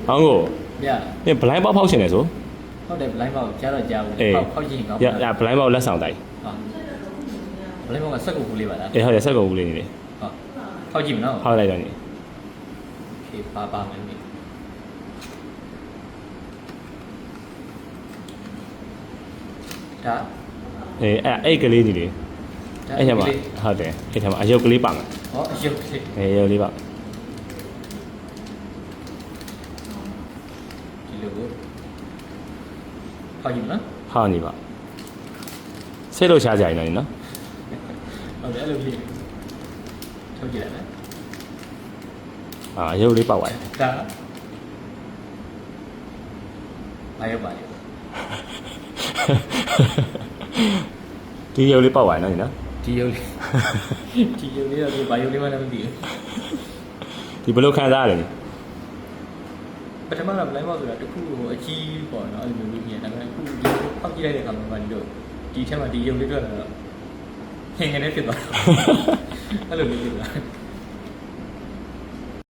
အောင်ကို ဗျာ နင်ဘလိုင်းပေါက်ဖောက်ရှင်တယ်ဆို ဟုတ်တယ်ဘလိုင်းပေါက်ကြားတော့ကြားဘူးဖောက်ကြည့်ကောင်း ရဘလိုင်းပေါက်လက်ဆောင်တိုင်း ဟာဘလိုင်းပေါက်ကစက်ကူကူလေးပါလား အေးဟုတ်တယ်စက်ကုန်ဦးလေးနေတယ် ဟုတ်ဖောက်ကြည့်မနော် ဖောက်လိုက်တော့နေ โอเคပါမယ်မိဒါ အေးအဲ့ကလေးနေလေအဲ့ထဲမှာဟုတ်တယ်အဲ့ထဲမှာအယုတ်ကလေးပါမှာ ဟောအယုတ်ကလေး အေးရုပ်လေးပါ ဒီလိုကိုဖောက်ကြည့်မနော် ဟောင်းနေပါစိတ်လို့ရှားကြရင်နော် ဟုတ်တယ်အဲ့လိုလေးထုတ်ကြည့်လိုက်မယ် အယုတ်လေးပေါက်သွားတယ် ဒါဘာရောက်ပါလဲ ဒီရုပ်လေးပေါက်သွားတယ်နော် ဒီရုပ်လေးဒီရုပ်လေးတော့ဘာရုပ်လေးမှလည်းမသိဘူး ဒီဘယ်လိုခံစားရလဲ ပထမတော့ blind box ဆိုတာတခုဟိုအကြီးပေါ့နော်အဲ့လိုမျိုးကြီးနေတာဒါပေမဲ့အခုဒီဖောက်ကြည့်လိုက်တဲ့အခါမှာဒီလိုဒီထဲမှာဒီရုပ်လေးတွေ့လာတော့ဟင်ငယ်နေဖြစ်သွားအဲ့လိုမျိုးဖြစ်သွား